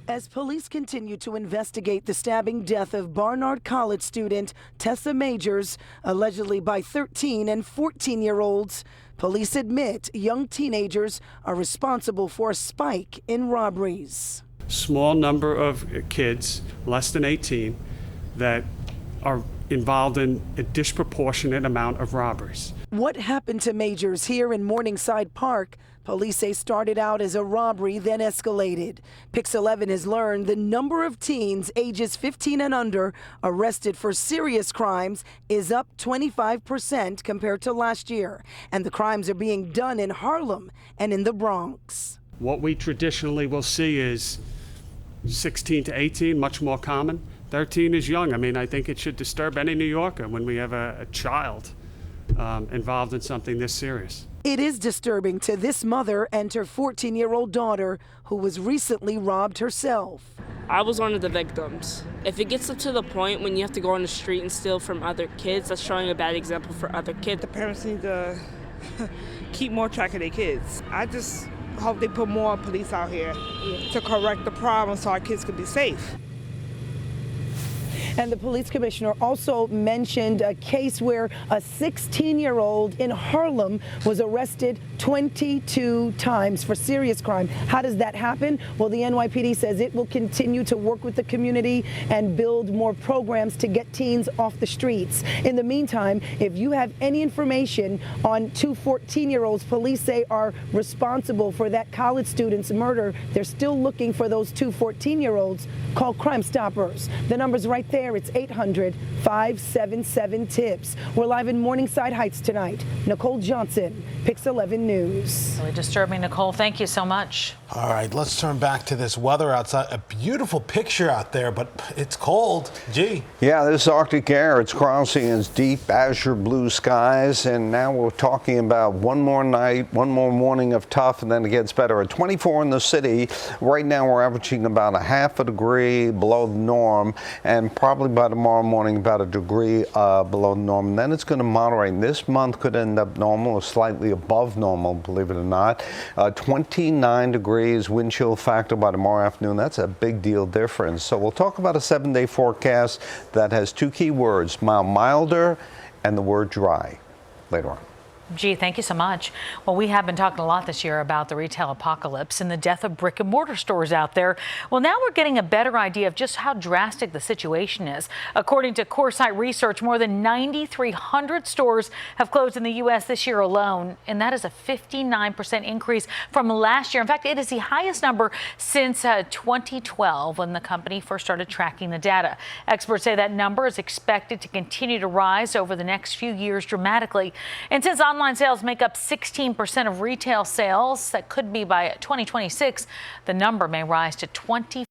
As police continue to investigate the stabbing death of Barnard College student Tessa Majors, allegedly by 13 and 14-year-olds, police admit young teenagers are responsible for a spike in robberies. Small number of kids, less than 18, that are involved in a disproportionate amount of robberies. What happened to Majors here in Morningside Park? Police say started out as a robbery, then escalated. Pix 11 has learned the number of teens ages 15 and under arrested for serious crimes is up 25% compared to last year. And the crimes are being done in Harlem and in the Bronx. What we traditionally will see is 16 to 18, much more common. 13 is young. I mean, I think it should disturb any New Yorker when we have a child involved in something this serious. It is disturbing to this mother and her 14-year-old daughter, who was recently robbed herself. I was one of the victims. If it gets up to the point when you have to go on the street and steal from other kids, that's showing a bad example for other kids. The parents need to keep more track of their kids. I just hope they put more police out here to correct the problem so our kids can be safe. And the police commissioner also mentioned a case where a 16-year-old in Harlem was arrested 22 times for serious crime. How does that happen? Well, the NYPD says it will continue to work with the community and build more programs to get teens off the streets. In the meantime, if you have any information on two 14-year-olds police say are responsible for that college student's murder, they're still looking for those two 14-year-olds. Call Crime Stoppers. The number's right there. It's 800-577-TIPS. We're live in Morningside Heights tonight. Nicole Johnson, Pix 11 News. Really disturbing, Nicole. Thank you so much. All right, let's turn back to this weather outside. A beautiful picture out there, but it's cold. Gee. Yeah, this Arctic air, it's crossing its deep azure blue skies, and now we're talking about one more night, one more morning of tough, and then it gets better. At 24 in the city, right now we're averaging about a half a degree below the norm, and probably by tomorrow morning about a degree below the norm. And then it's going to moderate. This month could end up normal or slightly above normal, believe it or not. 29 degrees wind chill factor by tomorrow afternoon. That's a big deal difference. So we'll talk about a 7-day forecast that has two key words, milder and the word dry, later on. Gee, thank you so much. Well, we have been talking a lot this year about the retail apocalypse and the death of brick and mortar stores out there. Well, now we're getting a better idea of just how drastic the situation is. According to Coresight Research, more than 9,300 stores have closed in the U.S. this year alone, and that is a 59% increase from last year. In fact, it is the highest number since 2012, when the company first started tracking the data. Experts say that number is expected to continue to rise over the next few years dramatically. And since online sales make up 16% of retail sales, that could be by 2026, the number may rise to 20%.